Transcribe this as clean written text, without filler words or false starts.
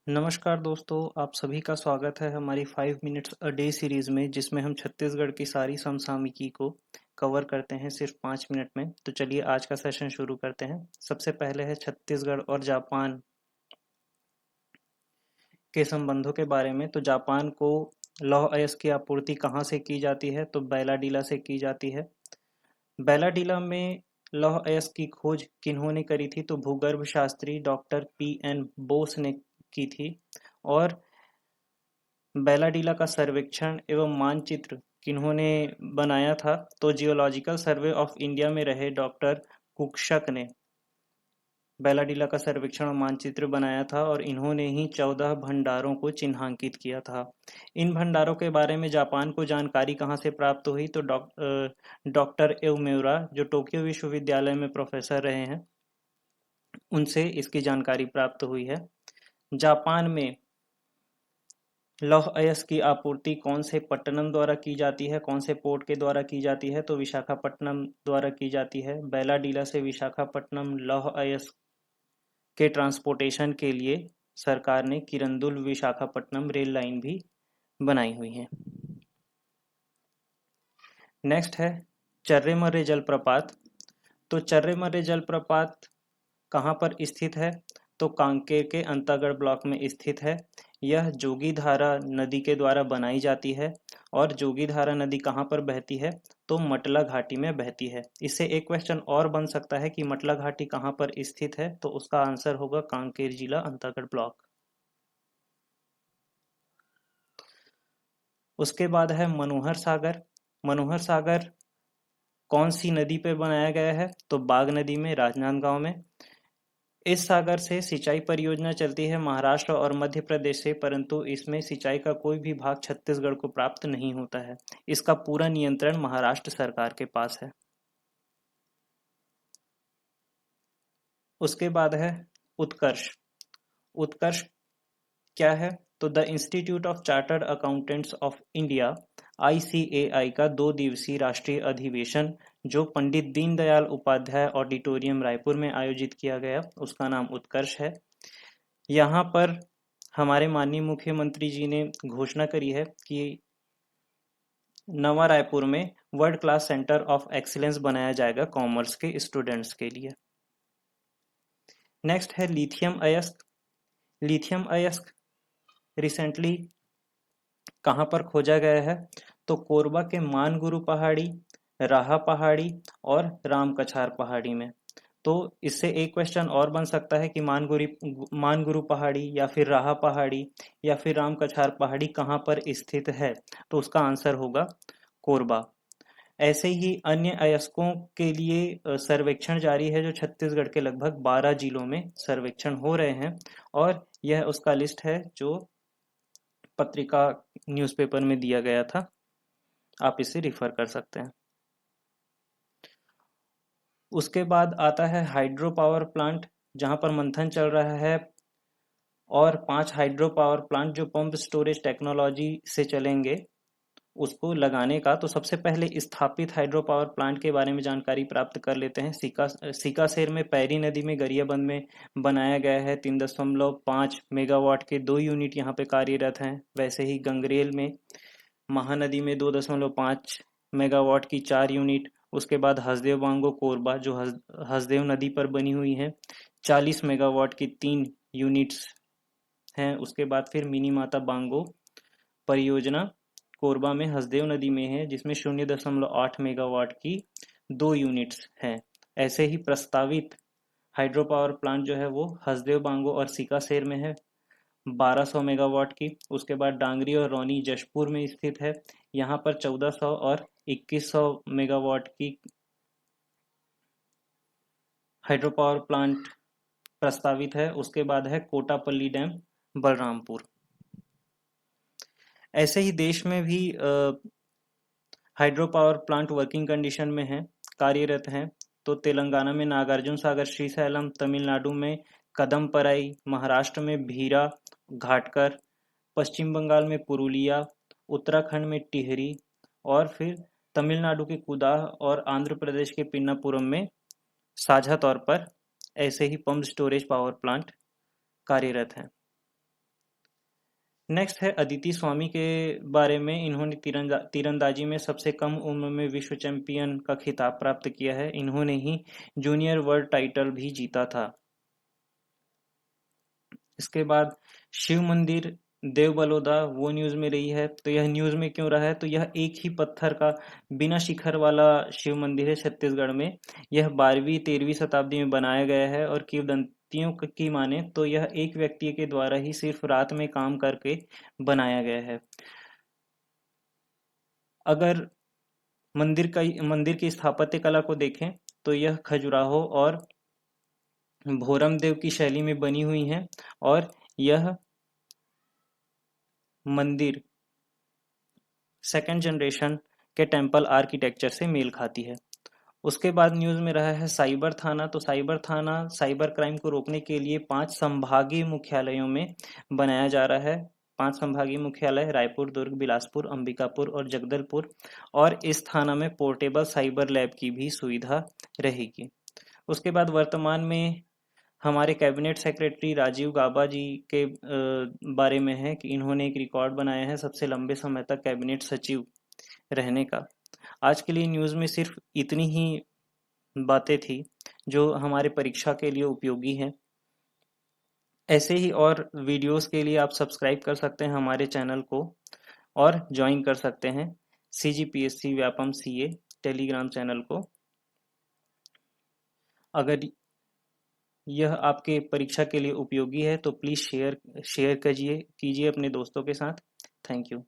नमस्कार दोस्तों, आप सभी का स्वागत है हमारी 5 मिनट्स अ डे सीरीज में, जिसमें हम छत्तीसगढ़ की सारी समसामयिकी को कवर करते हैं सिर्फ 5 मिनट में। तो चलिए आज का सेशन शुरू करते हैं। सबसे पहले है छत्तीसगढ़ और जापान के संबंधों के बारे में। तो जापान को लौह अयस्क की आपूर्ति कहाँ से की जाती है? तो बैलाडीला से की जाती है। बैलाडीला में लौह अयस्क की खोज किन्होंने करी थी? तो भूगर्भ शास्त्री डॉक्टर पी.एन. बोस ने की थी। और बैलाडीला का सर्वेक्षण एवं मानचित्र किन्होंने बनाया था? तो जियोलॉजिकल सर्वे ऑफ इंडिया में रहे डॉक्टर कुक्षक ने बैलाडीला का सर्वेक्षण और मानचित्र बनाया था, और इन्होंने ही 14 भंडारों को चिन्हांकित किया था। इन भंडारों के बारे में जापान को जानकारी कहाँ से प्राप्त हुई? तो डॉक्टर एउमेउरा, जो टोक्यो विश्वविद्यालय में प्रोफेसर रहे हैं, उनसे इसकी जानकारी प्राप्त हुई है। जापान में लौह अयस्क की आपूर्ति कौन से पट्टनम द्वारा की जाती है? कौन से पोर्ट के द्वारा की जाती है? तो विशाखापट्टनम द्वारा की जाती है। बैलाडीला से विशाखापट्टनम लौह अयस्क के ट्रांसपोर्टेशन के लिए सरकार ने किरंदुल विशाखापट्टनम रेल लाइन भी बनाई हुई है। नेक्स्ट है चर्रेमर्रे जलप्रपात। तो चर्रेमर्रे जलप्रपात कहाँ पर स्थित है? तो कांकेर के अंतागढ़ ब्लॉक में स्थित है। यह जोगीधारा नदी के द्वारा बनाई जाती है। और जोगीधारा नदी कहाँ पर बहती है? तो मटला घाटी में बहती है। इससे एक क्वेश्चन और बन सकता है कि मटला घाटी कहाँ पर स्थित है? तो उसका आंसर होगा कांकेर जिला, अंतागढ़ ब्लॉक। उसके बाद है मनोहर सागर। मनोहर सागर कौन सी नदी पे बनाया गया है? तो बाग नदी में, राजनांदगांव में। इस सागर से सिंचाई परियोजना चलती है महाराष्ट्र और मध्य प्रदेश से, परंतु इसमें सिंचाई का कोई भी भाग छत्तीसगढ़ को प्राप्त नहीं होता है। इसका पूरा नियंत्रण महाराष्ट्र सरकार के पास है। उसके बाद है उत्कर्ष। उत्कर्ष क्या है? तो the institute of chartered accountants of India ICAI का 2 दिवसीय राष्ट्रीय अधिवेशन, जो पंडित दीनदयाल उपाध्याय ऑडिटोरियम रायपुर में आयोजित किया गया, उसका नाम उत्कर्ष है। यहाँ पर हमारे माननीय मुख्यमंत्री जी ने घोषणा करी है कि नवा रायपुर में world class centre of excellence बनाया जाएगा कॉमर्स के स्टूडेंट्स के लिए। नेक्स्ट है लिथियम अयस्क। लिथियम अयस्क रिसेंटली कहाँ पर खोजा गया है? तो कोरबा के मानगुरु पहाड़ी, राहा पहाड़ी और रामकछार पहाड़ी में। तो इससे एक क्वेश्चन और बन सकता है कि मानगुरु पहाड़ी या फिर राहा पहाड़ी या फिर रामकछार पहाड़ी कहाँ पर स्थित है? तो उसका आंसर होगा कोरबा। ऐसे ही अन्य अयस्कों के लिए सर्वेक्षण जारी है, जो छत्तीसगढ़ के लगभग 12 जिलों में सर्वेक्षण हो रहे हैं, और यह उसका लिस्ट है जो पत्रिका न्यूज़पेपर में दिया गया था। आप इसे रिफर कर सकते हैं। उसके बाद आता है हाइड्रो पावर प्लांट, जहां पर मंथन चल रहा है, और 5 हाइड्रो पावर प्लांट जो पंप स्टोरेज टेक्नोलॉजी से चलेंगे, उसको लगाने का। तो सबसे पहले स्थापित हाइड्रो पावर प्लांट के बारे में जानकारी प्राप्त कर लेते हैं। सीकासेर में पैरी नदी में गरियाबंद में बनाया गया है। 3.5 मेगावाट के 2 यूनिट यहाँ पे कार्यरत हैं। वैसे ही गंगरेल में महानदी में 2.5 मेगावाट की 4 यूनिट। उसके बाद हसदेव बांगो कोरबा, जो हसदेव नदी पर बनी हुई है, 40 मेगावाट की 3 यूनिट्स हैं। उसके बाद फिर मिनी माता बांगो परियोजना कोरबा में हसदेव नदी में है, जिसमें 0.8 मेगावाट की 2 यूनिट्स हैं। ऐसे ही प्रस्तावित हाइड्रो पावर प्लांट जो है वो हसदेव बांगो और सीकासेर में है, 1200 मेगावाट की। उसके बाद डांगरी और रौनी जशपुर में स्थित है, यहाँ पर 1400 और 2100 मेगावाट की हाइड्रो पावर प्लांट प्रस्तावित है। उसके बाद है कोटापल्ली डैम, बलरामपुर। ऐसे ही देश में भी hydro power plant working condition में है, कार्यरत हैं। तो तेलंगाना में नागार्जुन सागर श्रीशैलम, तमिलनाडु में कदमपराई, महाराष्ट्र में भीरा घाटकर, पश्चिम बंगाल में पुरुलिया, उत्तराखंड में टिहरी, और फिर तमिलनाडु के कुदाह और आंध्र प्रदेश के पिन्नापुरम में साझा तौर पर ऐसे ही पंप स्टोरेज पावर प्लांट कार्यरत हैं। नेक्स्ट है अदिति स्वामी के बारे में। इन्होंने तीरंदाजी में सबसे कम उम्र में विश्व चैंपियन का खिताब प्राप्त किया है। इन्होंने ही जूनियर वर्ल्ड टाइटल भी जीता था। इसके बाद शिव मंदिर देव बलौदा, वो न्यूज में रही है। तो यह न्यूज में क्यों रहा है? तो यह एक ही पत्थर का बिना शिखर वाला शिव मंदिर है छत्तीसगढ़ में। यह 12वीं-13वीं शताब्दी में बनाया गया है और किंवदंतियों की माने तो यह एक व्यक्ति के द्वारा ही सिर्फ रात में काम करके बनाया गया है। अगर मंदिर की स्थापत्य कला को देखें तो यह खजुराहो और भोरम देव की शैली में बनी हुई है और यह मंदिर सेकंड जनरेशन के टेम्पल आर्किटेक्चर से मेल खाती है। उसके बाद न्यूज में रहा है साइबर थाना। तो साइबर थाना साइबर क्राइम को रोकने के लिए 5 संभागीय मुख्यालयों में बनाया जा रहा है। 5 संभागीय मुख्यालय रायपुर, दुर्ग, बिलासपुर, अंबिकापुर और जगदलपुर। और इस थाना में पोर्टेबल साइबर लैब की भी सुविधा रहेगी। उसके बाद वर्तमान में हमारे कैबिनेट सेक्रेटरी राजीव गाबा जी के बारे में है कि इन्होंने एक रिकॉर्ड बनाया है सबसे लंबे समय तक कैबिनेट सचिव रहने का। आज के लिए न्यूज़ में सिर्फ इतनी ही बातें थी जो हमारे परीक्षा के लिए उपयोगी हैं। ऐसे ही और वीडियोस के लिए आप सब्सक्राइब कर सकते हैं हमारे चैनल को और ज्वाइन कर सकते हैं CGPSC Vyapam CA Telegram channel को। अगर यह आपके परीक्षा के लिए उपयोगी है तो प्लीज़ शेयर कीजिए अपने दोस्तों के साथ। Thank you.